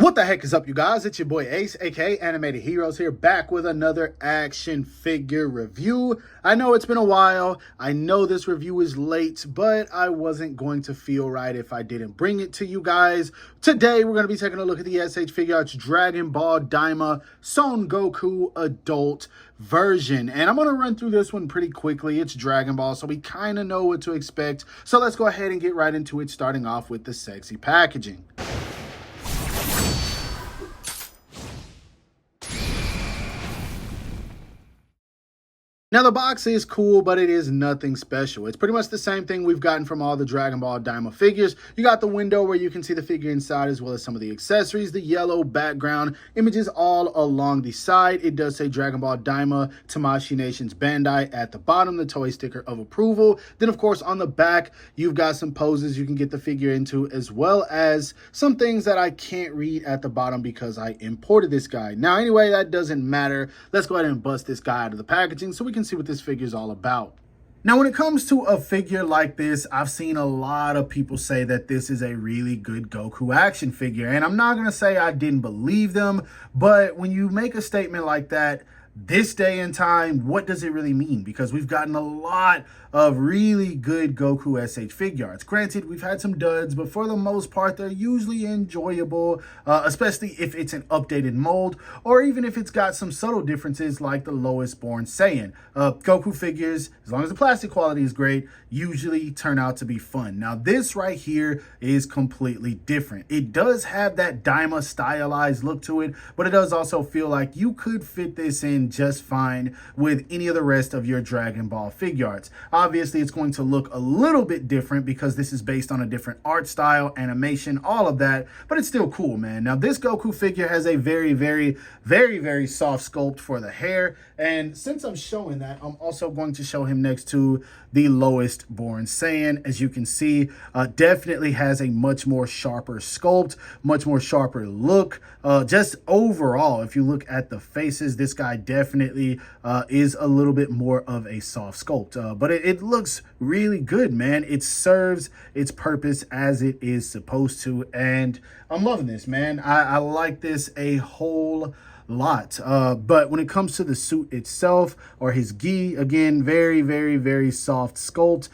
What the heck is up, you guys? It's your boy Ace, aka Animated Heroes, here back with another action figure review. I know it's been a while. I know this review is late, but I wasn't going to feel right if I didn't bring it to you guys. Today, we're going to be taking a look at the SH Figuarts Dragon Ball Daima Son Goku adult version. And I'm going to run through this one pretty quickly. It's Dragon Ball, so we kind of know what to expect. So let's go ahead and get right into it, starting off with the sexy packaging. Now, the box is cool, but it is nothing special. It's pretty much the same thing we've gotten from all the Dragon Ball Daima figures. You got the window where you can see the figure inside, as well as some of the accessories, the yellow background, images all along the side. It does say Dragon Ball Daima, Tamashii Nations Bandai at the bottom, the toy sticker of approval. Then, of course, on the back, you've got some poses you can get the figure into, as well as some things that I can't read at the bottom because I imported this guy. Now, anyway, that doesn't matter. Let's go ahead and bust this guy out of the packaging so we can see what this figure is all about. Now, when it comes to a figure like this, I've seen a lot of people say that this is a really good Goku action figure, and I'm not going to say I didn't believe them, but when you make a statement like that, this day and time, what does it really mean? Because we've gotten a lot of really good Goku SH Figuarts. Granted, we've had some duds, but for the most part, they're usually enjoyable, especially if it's an updated mold, or even if it's got some subtle differences like the lowest born Saiyan. Goku figures, as long as the plastic quality is great, usually turn out to be fun. Now, this right here is completely different. It does have that Daima stylized look to it, but it does also feel like you could fit this in just fine with any of the rest of your Dragon Ball Figuarts. Obviously, it's going to look a little bit different because this is based on a different art style, animation, all of that, but it's still cool, man. Now, this Goku figure has a very soft sculpt for the hair, and since I'm showing that, I'm also going to show him next to the lowest born Saiyan. As you can see, definitely has a much more sharper sculpt, much more sharper look. Just overall, if you look at the faces, this guy definitely is a little bit more of a soft sculpt, but it looks really good, man. It serves its purpose as it is supposed to, and I'm loving this, man. I like this a whole lot. But when it comes to the suit itself, or his gi, again, very soft sculpt.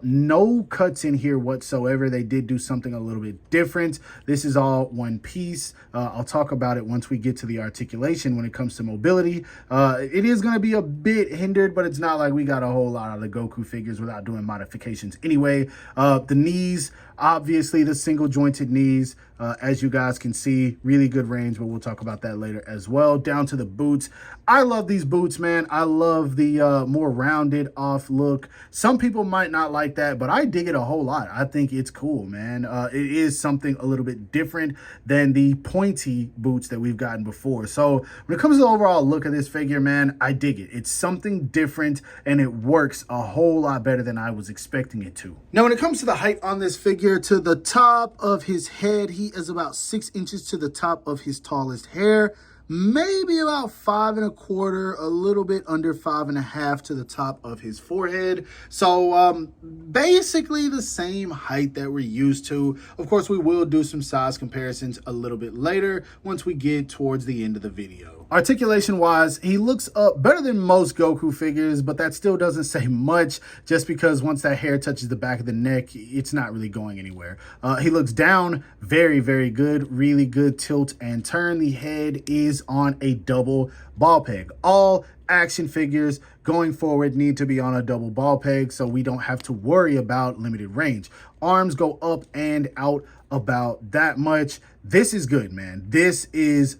No cuts in here whatsoever. They did do something a little bit different. This is all one piece. I'll talk about it once we get to the articulation. When it comes to mobility, it is going to be a bit hindered, but it's not like we got a whole lot of the Goku figures without doing modifications anyway. The knees, obviously the single jointed knees, as you guys can see, really good range, but we'll talk about that later as well. Down to the boots. I love these boots, man. I love the more rounded off look. Some people might not like that, but I dig it a whole lot. I think it's cool, man. It is something a little bit different than the pointy boots that we've gotten before. So when it comes to the overall look of this figure, man, I dig it. It's something different, and it works a whole lot better than I was expecting it to. Now, when it comes to the height on this figure, to the top of his head, he is about 6 inches to the top of his tallest hair. Maybe about 5 1/4, a little bit under 5 1/2 to the top of his forehead. So basically the same height that we're used to. Of course, we will do some size comparisons a little bit later once we get towards the end of the video. Articulation wise, he looks up better than most Goku figures, but that still doesn't say much, just because once that hair touches the back of the neck, it's not really going anywhere. He looks down very good, really good tilt and turn. The head is on a double ball peg. All action figures going forward need to be on a double ball peg, so we don't have to worry about limited range. Arms go up and out about that much. This is good, man. This is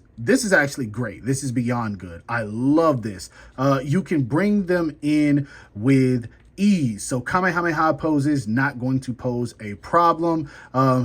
actually great. This is beyond good. I love this. You can bring them in with ease. So Kamehameha poses, not going to pose a problem.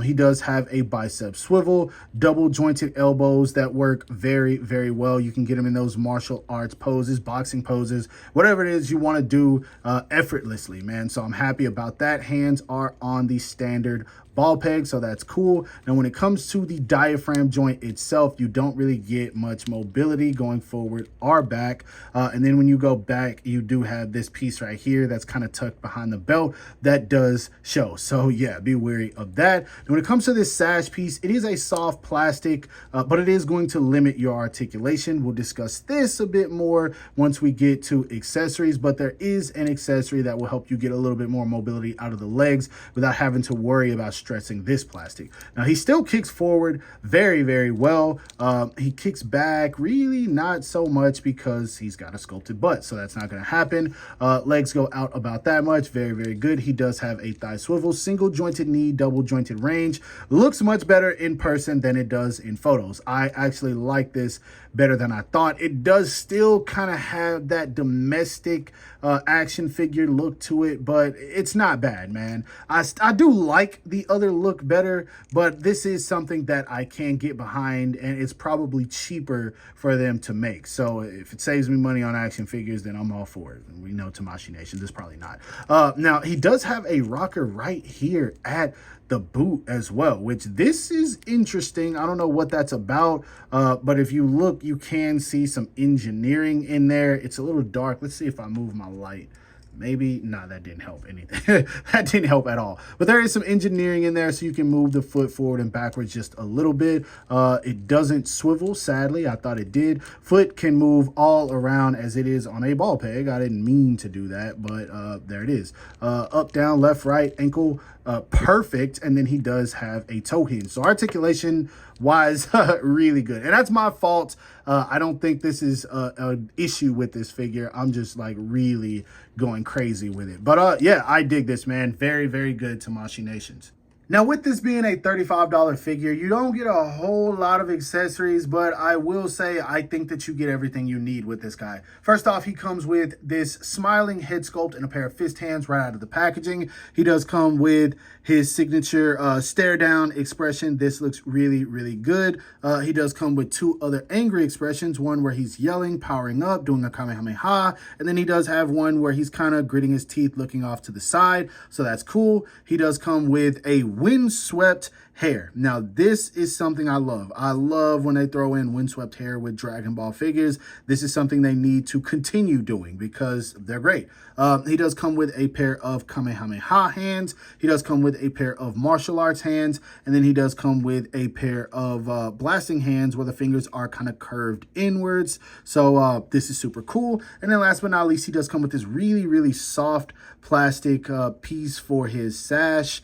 He does have a bicep swivel, double jointed elbows that work very well. You can get him in those martial arts poses, boxing poses, whatever it is you want to do effortlessly, man. So I'm happy about that. Hands are on the standard ball peg, so that's cool. Now, when it comes to the diaphragm joint itself, you don't really get much mobility going forward or back. And then when you go back, you do have this piece right here that's kind of tucked behind the belt that does show. So yeah, be wary of that. And when it comes to this sash piece, it is a soft plastic, but it is going to limit your articulation. We'll discuss this a bit more once we get to accessories, but there is an accessory that will help you get a little bit more mobility out of the legs without having to worry about stressing this plastic. Now, he still kicks forward very, very well. He kicks back really not so much because he's got a sculpted butt, so that's not going to happen. Legs go out about that much. Very, very good. He does have a thigh swivel, single jointed knee, double jointed range. Looks much better in person than it does in photos. I actually like this better than I thought. It does still kind of have that domestic action figure look to it, but it's not bad, man. I do like the other look better, but this is something that I can get behind, and it's probably cheaper for them to make. So if it saves me money on action figures, then I'm all for it. We know Tamashii Nation, this is probably not. Now, he does have a rocker right here at the boot as well, which this is interesting. I don't know what that's about, but if you look, you can see some engineering in there. It's a little dark. Let's see if I move my light. Maybe, nah, that didn't help anything. That didn't help at all. But there is some engineering in there, so you can move the foot forward and backwards just a little bit. It doesn't swivel, sadly. I thought it did. Foot can move all around as it is on a ball peg. I didn't mean to do that, but there it is. Up, down, left, right, ankle, perfect. And then he does have a toe hinge. So articulation wise, really good. And that's my fault. I don't think this is an issue with this figure. I'm just like really going crazy with it. But yeah, I dig this, man. Very, very good, Tamashii Nations. Now, with this being a $35 figure, you don't get a whole lot of accessories, but I will say I think that you get everything you need with this guy. First off, he comes with this smiling head sculpt and a pair of fist hands right out of the packaging. He does come with his signature stare down expression. This looks really, really good. He does come with two other angry expressions, one where he's yelling, powering up, doing a Kamehameha, and then he does have one where he's kind of gritting his teeth, looking off to the side, so that's cool. He does come with a windswept hair. Now, this is something I love. I love when they throw in windswept hair with Dragon Ball figures. This is something they need to continue doing because they're great. He does come with a pair of Kamehameha hands. He does come with a pair of martial arts hands. And then he does come with a pair of blasting hands where the fingers are kind of curved inwards. So this is super cool. And then last but not least, he does come with this really, really soft plastic piece for his sash,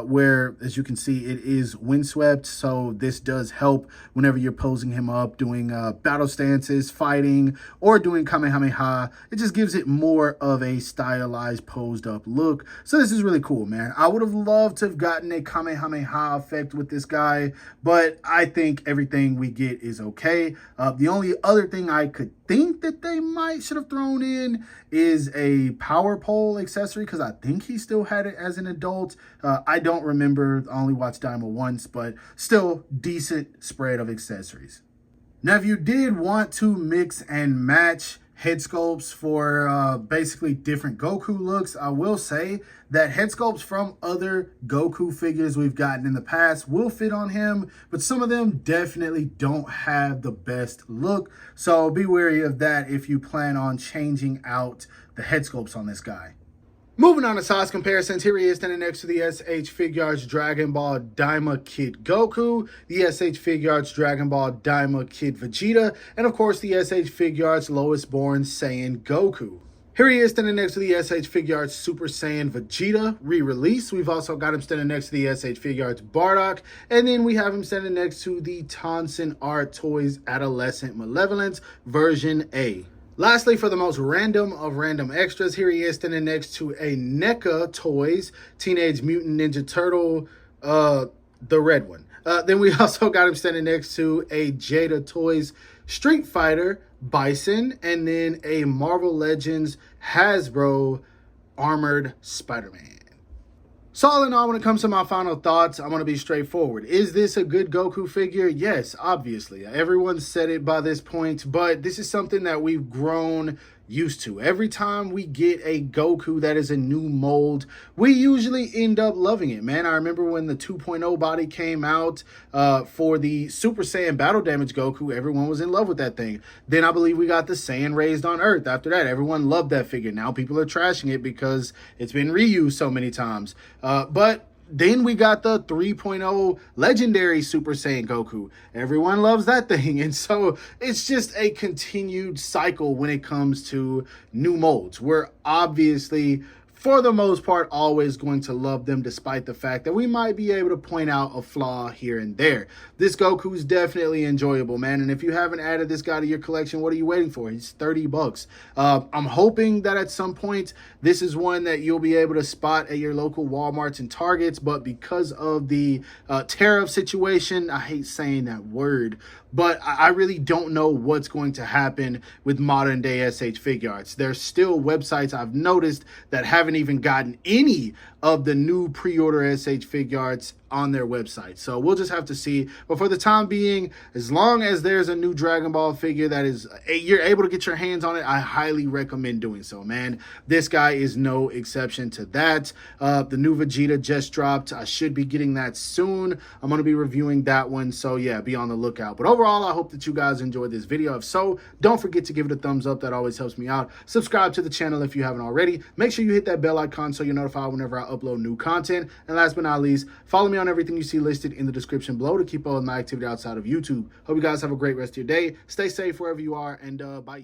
where, as you can see, it is windswept. So this does help whenever you're posing him up, doing battle stances, fighting, or doing Kamehameha. It just gives it more of a stylized, posed up look. So this is really cool, man. I would have loved to have gotten a Kamehameha effect with this guy, but I think everything we get is okay. The only other thing I could think that they should have thrown in is a power pole accessory, because I think he still had it as an adult. I don't remember. I only watched Daima once, but still decent spread of accessories. Now, if you did want to mix and match head sculpts for basically different Goku looks, I will say that head sculpts from other Goku figures we've gotten in the past will fit on him, but some of them definitely don't have the best look. So be wary of that if you plan on changing out the head sculpts on this guy. Moving on to size comparisons, here he is standing next to the SH Figuarts Dragon Ball Daima Kid Goku, the SH Figuarts Dragon Ball Daima Kid Vegeta, and of course the SH Figuarts Lowest Born Saiyan Goku. Here he is standing next to the SH Figuarts Super Saiyan Vegeta re-release. We've also got him standing next to the SH Figuarts Bardock, and then we have him standing next to the Tonson Art Toys Adolescent Malevolence version A. Lastly, for the most random of random extras, here he is standing next to a NECA Toys Teenage Mutant Ninja Turtle, the red one. Then we also got him standing next to a Jada Toys Street Fighter Bison, and then a Marvel Legends Hasbro Armored Spider-Man. So all in all, when it comes to my final thoughts, I'm going to be straightforward. Is this a good Goku figure? Yes, obviously. Everyone said it by this point, but this is something that we've grown used to. Every time we get a Goku that is a new mold, we usually end up loving it, man. I remember when the 2.0 body came out for the Super Saiyan Battle Damage Goku, everyone was in love with that thing. Then I believe we got the Saiyan Raised on Earth. After that, everyone loved that figure. Now people are trashing it because it's been reused so many times. But then we got the 3.0 legendary Super Saiyan Goku. Everyone loves that thing. And so it's just a continued cycle when it comes to new molds. We're obviously, for the most part, always going to love them, despite the fact that we might be able to point out a flaw here and there. This Goku is definitely enjoyable, man. And if you haven't added this guy to your collection, what are you waiting for? He's 30 bucks. I'm hoping that at some point, this is one that you'll be able to spot at your local Walmarts and Targets. But because of the tariff situation, I hate saying that word, but I really don't know what's going to happen with modern day SH Figuarts. There's still websites I've noticed that haven't even gotten any of the new pre-order SH Figuarts on their website. So we'll just have to see. But for the time being, as long as there's a new Dragon Ball figure that is you're able to get your hands on it, I highly recommend doing so, man. This guy is no exception to that. The new Vegeta just dropped. I should be getting that soon. I'm going to be reviewing that one. So yeah, be on the lookout. But overall, I hope that you guys enjoyed this video. If so, don't forget to give it a thumbs up. That always helps me out. Subscribe to the channel if you haven't already. Make sure you hit that bell icon so you're notified whenever I upload new content. And last but not least, follow me on everything you see listed in the description below to keep up with my activity outside of YouTube. Hope you guys have a great rest of your day. Stay safe wherever you are, and bye.